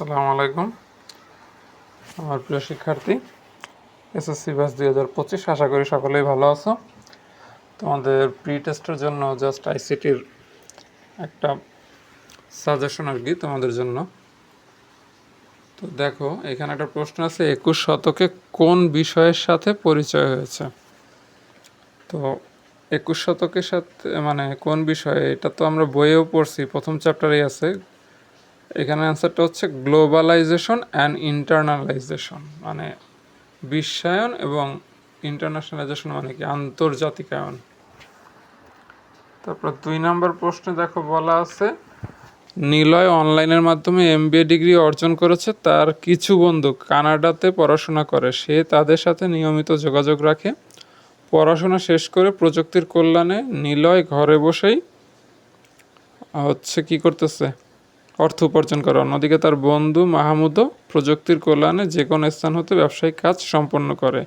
আসসালামু আলাইকুম আমার প্রিয় শিক্ষার্থী। এসএসসি ব্যাচ 2025, আশা করি সকলেই ভালো আছো। তোমাদের প্রি টেস্টের জন্য জাস্ট আইসিটির একটা সাজেশন আর কি তোমাদের জন্য। তো দেখো, এখানে একটা প্রশ্ন আছে, 21 শতকে কোন বিষয়ের সাথে পরিচয় হয়েছে। তো 21 শতকের সাথে মানে কোন বিষয়ে, এটা তো আমরা বইয়েও পড়ছি, প্রথম চ্যাপ্টারেই আছে। এখানে অ্যান্সারটা হচ্ছে গ্লোবালাইজেশন অ্যান্ড ইন্টারনালাইজেশন, মানে বিশ্বায়ন এবং ইন্টারন্যাশনালাইজেশন মানে কি আন্তর্জাতিকায়ন। তারপর 2 নম্বর প্রশ্নে দেখো বলা আছে, নিলয় অনলাইনের মাধ্যমে এমবিএ ডিগ্রি অর্জন করেছে। তার কিছু বন্ধু কানাডাতে পড়াশোনা করে, সে তাদের সাথে নিয়মিত যোগাযোগ রাখে। পড়াশোনা শেষ করে প্রযুক্তির কল্যাণে নিলয় ঘরে বসেই কি করতেছে, অর্থ উপার্জন করে। অন্যদিকে তার বন্ধু মাহমুদও প্রযুক্তির কল্যাণে যে কোনো স্থান হতে ব্যবসায়িক কাজ সম্পন্ন করে।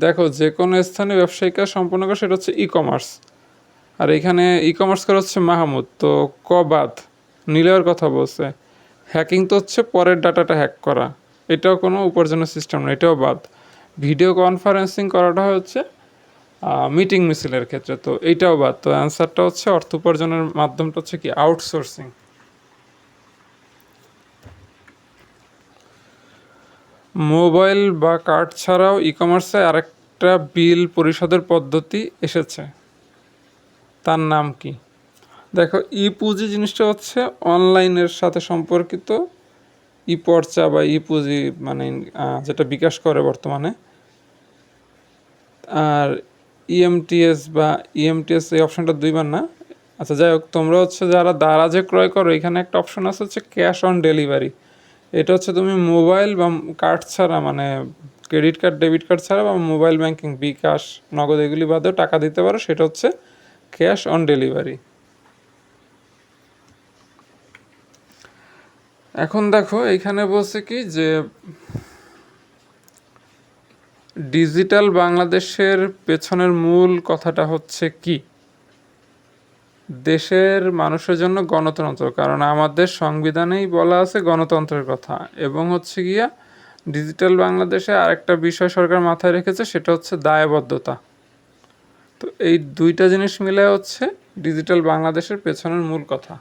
দেখো, যে কোনো স্থানে ব্যবসায়িক কাজ সম্পন্ন করে, সেটা হচ্ছে ই কমার্স। আর এখানে ই কমার্স করে হচ্ছে মাহমুদ। তো বাদ, নিলয়ের কথা বলছে। হ্যাকিং তো হচ্ছে পরের ডাটাটা হ্যাক করা, এটাও কোনো উপার্জনের সিস্টেম না, এটাও বাদ। ভিডিও কনফারেন্সিং করাটা হচ্ছে মিটিং মিছিলের ক্ষেত্রে, তো এইটাও বাদ। তো অ্যান্সারটা হচ্ছে অর্থ উপার্জনের মাধ্যমটা হচ্ছে কি আউটসোর্সিং। মোবাইল বা কার্ড ছাড়াও ই কমার্সে আরেকটা বিল পরিশোধের পদ্ধতি এসেছে, তার নাম কি? দেখো, ই পুঁজি জিনিসটা হচ্ছে অনলাইনের সাথে সম্পর্কিত ই পর্চা বা ই পুঁজি, মানে যেটা বিকাশ করে বর্তমানে। আর ইএমটিএস এই অপশনটা দুইবার না। আচ্ছা, যাই হোক, তোমরা হচ্ছে যারা দারাজে ক্রয় করো, এখানে একটা অপশন আছে হচ্ছে ক্যাশ অন ডেলিভারি। এটা হচ্ছে তুমি মোবাইল বা কার্ড ছাড়া, মানে ক্রেডিট কার্ড ডেবিট কার্ড ছাড়া বা মোবাইল ব্যাংকিং বিকাশ নগদ এগুলি বাদেও টাকা দিতে পারো, সেটা হচ্ছে ক্যাশ অন ডেলিভারি। এখন দেখো, এইখানে বলছে কি যে ডিজিটাল বাংলাদেশের পেছনের মূল কথাটা হচ্ছে কি, দেশের মানুষের জন্য গণতন্ত্র, কারণ আমাদের সংবিধানেই বলা আছে গণতন্ত্রের কথা। এবং হচ্ছে গিয়া ডিজিটাল বাংলাদেশে আরেকটা বিষয় সরকার মাথায় রেখেছে, সেটা হচ্ছে দায়বদ্ধতা। তো এই দুইটা জিনিস মিলে হচ্ছে ডিজিটাল বাংলাদেশের পেছনের মূল কথা।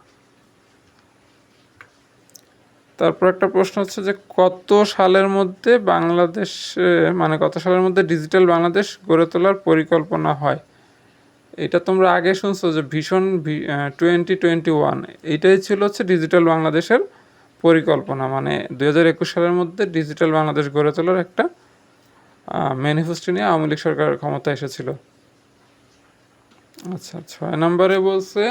তারপর একটা প্রশ্ন হচ্ছে যে কত সালের মধ্যে ডিজিটাল বাংলাদেশ গড়ে তোলার পরিকল্পনা হয়। এটা তোমরা আগে শুনছো যে ভিশন 2021, এইটাই ছিল হচ্ছে ডিজিটাল বাংলাদেশের পরিকল্পনা, মানে 2021 সালের মধ্যে ডিজিটাল বাংলাদেশ গড়ে তোলার একটা ম্যানিফেস্টো নিয়ে আওয়ামী লীগ সরকার ক্ষমতা এসেছিল। আচ্ছা, 6 নম্বরে বলছে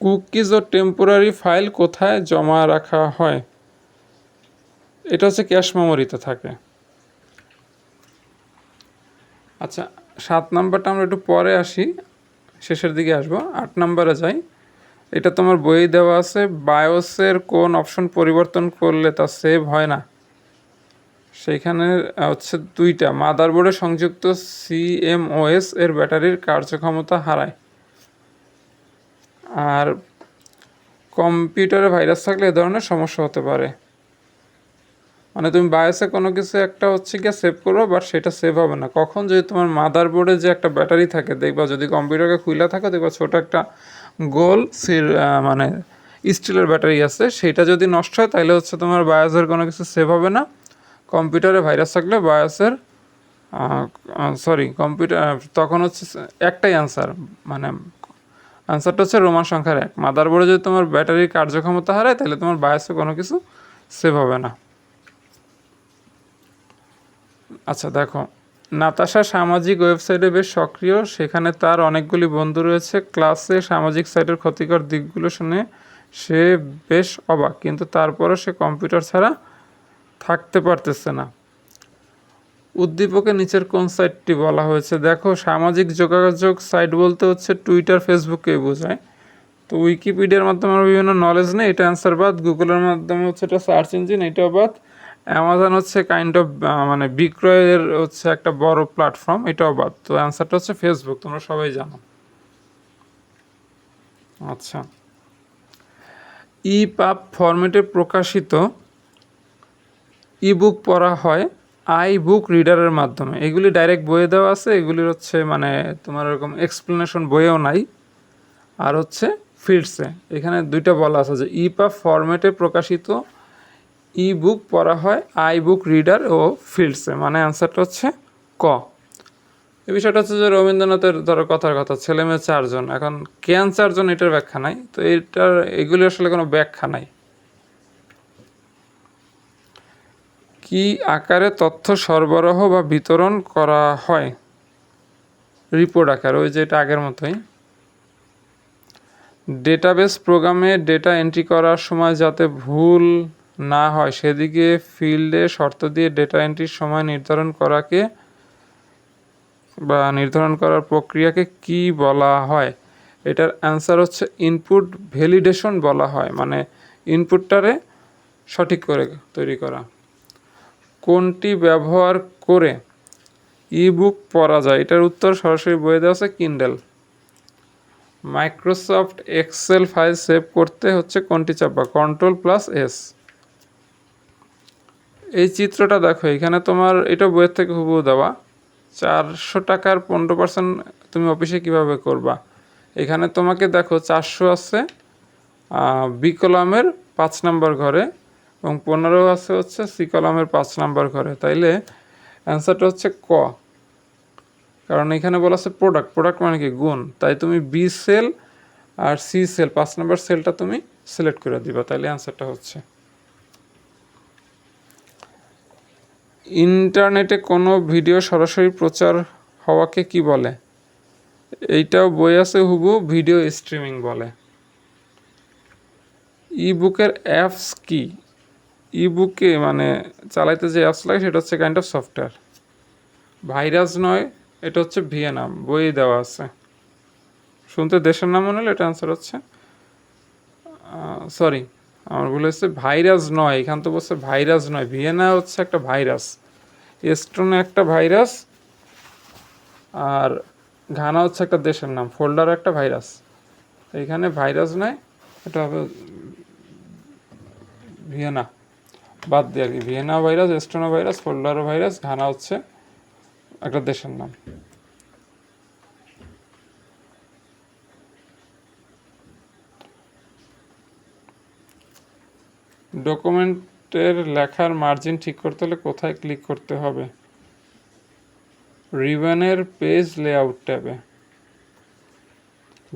কুকিজ ও টেম্পোরারি ফাইল কোথায় জমা রাখা হয়। এটা হচ্ছে ক্যাশ মেমোরিতে থাকে। আচ্ছা, 7 নাম্বারটা আমরা একটু পরে আসি, শেষের দিকে আসবো। 8 নাম্বারে যাই। এটা তোমার বইয়ে দেওয়া আছে, বায়োসের কোন অপশন পরিবর্তন করলে তা সেভ হয় না। সেইখানে হচ্ছে 2টা, মাদারবোর্ডে সংযুক্ত সিএমওএস এর ব্যাটারির কার্যক্ষমতা হারায়, আর কম্পিউটারে ভাইরাস থাকলে এ ধরনের সমস্যা হতে পারে। মানে তুমি বায়োসে কোনো কিছু একটা হচ্ছে গিয়ে সেভ করবো, বাট সেটা সেভ হবে না কখন, যদি তোমার মাদারবোর্ডে যে একটা ব্যাটারি থাকে, দেখবা যদি কম্পিউটারকে খুলে থাকে, দেখবা ছোটো একটা গোল মানে স্টিলের ব্যাটারি আছে, সেটা যদি নষ্ট হয় তাহলে হচ্ছে তোমার বায়োসের কোনো কিছু সেভ হবে না। কম্পিউটারে ভাইরাস থাকলে বায়োসের কম্পিউটার তখন হচ্ছে একটাই অ্যান্সার, মানে অ্যান্সারটা হচ্ছে রোমান সংখ্যার 1। মাদারবোর্ডে যদি তোমার ব্যাটারির কার্যক্ষমতা হারায়, তাহলে তোমার বায়োসে কোনো কিছু সেভ হবে না। আচ্ছা, দেখো, নাতাশা সামাজিক ওয়েবসাইটে বেশ সক্রিয়, সেখানে তার অনেকগুলি বন্ধু রয়েছে। ক্লাসে সামাজিক সাইটের ক্ষতিকর দিকগুলো শুনে সে বেশ অবাক, কিন্তু তারপরও সে কম্পিউটার ছাড়া থাকতে পারতেছে না। উদ্দীপকে নিচের কোন সাইটটি বলা হয়েছে। দেখো, সামাজিক যোগাযোগ সাইট বলতে হচ্ছে টুইটার, ফেসবুককেই বোঝায়। তো উইকিপিডিয়ার মাধ্যমে আমার বিভিন্ন নলেজ নেই, এটা অ্যান্সার বাদ। গুগলের মাধ্যমে হচ্ছে এটা সার্চ ইঞ্জিন, এটাও বাদ। অ্যামাজন হচ্ছে কাইন্ড অফ মানে বিক্রয়ের হচ্ছে একটা বড় প্ল্যাটফর্ম, এটাও বাদ। তো অ্যান্সারটা হচ্ছে ফেসবুক, তোমরা সবাই জানো। আচ্ছা, ইপাব ফরম্যাটে প্রকাশিত ইবুক পড়া হয় বুক রিডারের মাধ্যমে। এগুলি ডাইরেক্ট বইয়ে দেওয়া আছে, এগুলির হচ্ছে মানে তোমার এরকম এক্সপ্লেনেশন বইয়েও নাই। আর হচ্ছে ফিল্ডসে এখানে দুইটা বলা আছে যে ইপাব ফরম্যাটে প্রকাশিত বুক পড়া হয় বুক রিডার ও ফিল্ডসে, মানে অ্যান্সারটা হচ্ছে ক। এই বিষয়টা হচ্ছে যে রবীন্দ্রনাথের ধরো কথার কথা, ছেলে মেয়ে 4 জন, এখন কেন 4 জন এটার ব্যাখ্যা নাই, তো এগুলি আসলে কোনো ব্যাখ্যা নাই। কি আকারে তথ্য সরবরাহ বা বিতরণ করা হয়? রিপোর্ট আকার, ওই যে এটা আগের মতোই। ডেটাবেস প্রোগ্রামে ডেটা এন্ট্রি করার সময় যাতে ভুল না হয় সেদিকে ফিল্ডে শর্ত দিয়ে ডেটা এন্ট্রির সময় নির্ধারণ করার প্রক্রিয়াকে কি বলা হয়? এটার অ্যান্সার হচ্ছে ইনপুট ভ্যালিডেশন বলা হয়, মানে ইনপুটটারে সঠিক করে তৈরি করা। কোনটি ব্যবহার করে বুক পড়া যায়? এটার উত্তর সরাসরি বইয়ে দেওয়া আছে, Kindle. Microsoft Excel file save করতে হচ্ছে কোনটি চাপা? Ctrl+S। এই চিত্রটা দেখো, এখানে তোমার এটা বইয়ের থেকে হুবহু দেওয়া। 400 টাকার 15% তুমি অফিসে কিভাবে করবা? এখানে তোমাকে দেখো 400 আছে বি কলামের 5 নম্বর ঘরে এবং 15 আছে হচ্ছে সি কলামের 5 নম্বর ঘরে, তাইলে অ্যান্সারটা হচ্ছে ক। কারণ এখানে বলা আছে প্রোডাক্ট মানে কি গুণ, তাই তুমি বি সেল আর সি সেল 5 নম্বর সেলটা তুমি সিলেক্ট করে দিবা, তাইলে অ্যান্সারটা হচ্ছে। ইন্টারনেটে কোনো ভিডিও সরাসরি প্রচার হওয়াকে কি বলে? এইটাও বই আছে হুবহু, ভিডিও স্ট্রিমিং বলে। বুকের অ্যাপস কি? বুকে মানে চালাইতে যে অ্যাপস লাগে সেটা হচ্ছে কাইন্ড অফ সফটওয়্যার। ভাইরাস নয়, এটা হচ্ছে ভিয়েনাম, বই দেওয়া আছে। শুনতে দেশের নাম মনে হলো, এটা অ্যান্সার হচ্ছে সরি আমার ভুল হচ্ছে, ভাইরাস নয়, এখান তো বলছে ভাইরাস নয়, ভিয়েনা হচ্ছে একটা ভাইরাস, এস্টোনে একটা ভাইরাস, আর ঘানা হচ্ছে একটা দেশের নাম, ফোল্ডার একটা ভাইরাস। এখানে ভাইরাস নয়, এটা হবে ভিয়েনা, বাদ দিয়ে আর কি, ভিয়েনা ভাইরাস, এস্টোনা ভাইরাস, ফোল্ডার ভাইরাস, ঘানা হচ্ছে একটা দেশের নাম। ডকুমেন্টের লেখার মার্জিন ঠিক করতে হলে কোথায় ক্লিক করতে হবে? রিবনের পেজ লেআউট ট্যাবে।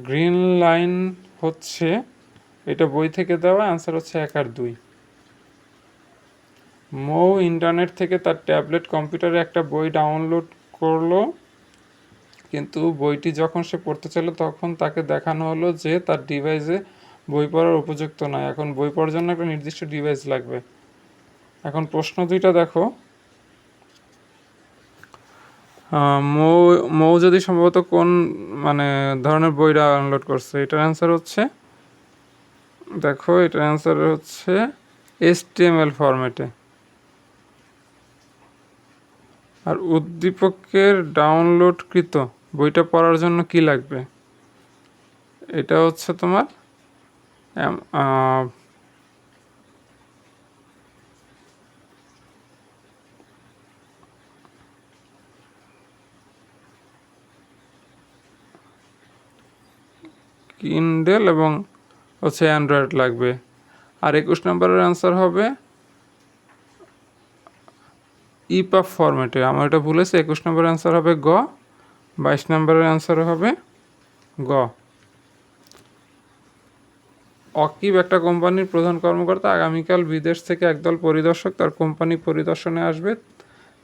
গ্রিন লাইন হচ্ছে, এটা বই থেকে দেওয়া, অ্যান্সার হচ্ছে 1 আর 2। মৌ ইন্টারনেট থেকে তার ট্যাবলেট কম্পিউটারে একটা বই ডাউনলোড করলো, কিন্তু বইটি যখন সে পড়তে চাইল তখন তাকে দেখানো হলো যে তার ডিভাইসে বই পড়ার উপযুক্ত নয়। এখন বই পড়ার জন্য একটা নির্দিষ্ট ডিভাইস লাগবে। এখন প্রশ্ন দুইটা দেখো, মৌ যদি সম্ভবত কোন মানে ধরনের বই ডাউনলোড করছে, এটার অ্যান্সার হচ্ছে, দেখো এটার অ্যান্সার হচ্ছে HTML ফরম্যাটে। আর উদ্দীপকের ডাউনলোডকৃত বইটা পড়ার জন্য কি লাগবে? এটা হচ্ছে তোমার কিন্ডেল এবং হচ্ছে অ্যান্ড্রয়েড লাগবে। আর 21 নম্বরের অ্যান্সার হবে ইপাব ফরম্যাটে। আমার এটা ভুলেছে, 21 নম্বরের অ্যান্সার হবে গ, 22 নম্বরের অ্যান্সার হবে গ। অকিব একটা কোম্পানির প্রধান কর্মকর্তা, আগামীকাল বিদেশ থেকে একদল পরিদর্শক তার কোম্পানি পরিদর্শনে আসবে।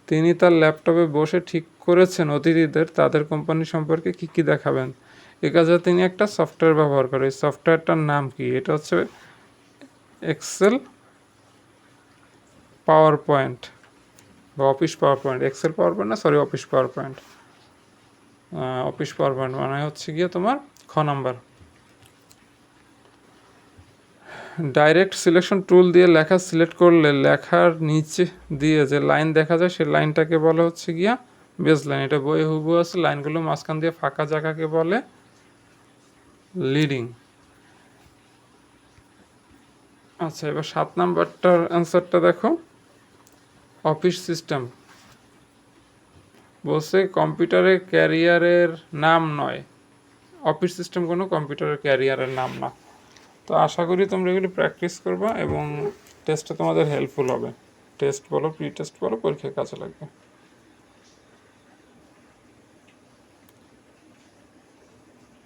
তিনি তার ল্যাপটপে বসে ঠিক করেছেন অতিথিদের তাদের কোম্পানি সম্পর্কে কী কী দেখাবেন। এ কাজে তিনি একটা সফটওয়্যার ব্যবহার করে, এই সফটওয়্যারটার নাম কি? এটা হচ্ছে এক্সেল পাওয়ার পয়েন্ট বা Office PowerPoint. Excel PowerPoint না, sorry, Office PowerPoint. Office PowerPoint মানে হচ্ছে গিয়ে তোমার খ নাম্বার। ডাইরেক্ট সিলেকশন টুল দিয়ে লেখা সিলেক্ট করলে লেখার নিচে দিয়ে যে লাইন দেখা যায় সেই লাইনটাকে বলে হচ্ছে গিয়া বেস লাইন। এটা বইয়ে হুবহু আছে, লাইনগুলো মাঝখান দিয়ে ফাঁকা জায়গাকে বলে লিডিং। আচ্ছা, এবার 7 নাম্বারটার অ্যান্সারটা দেখো। অফিস সিস্টেম বলছে কম্পিউটারের ক্যারিয়ারের নাম নয়। অফিস সিস্টেম কোনো কম্পিউটারের ক্যারিয়ারের নাম না। তো আশা করি তোমরা এগুলি প্র্যাকটিস করবা এবং টেস্টে তোমাদের হেল্পফুল হবে। টেস্ট বলো, প্রি টেস্ট বলো, পরীক্ষায় কাজে লাগবে।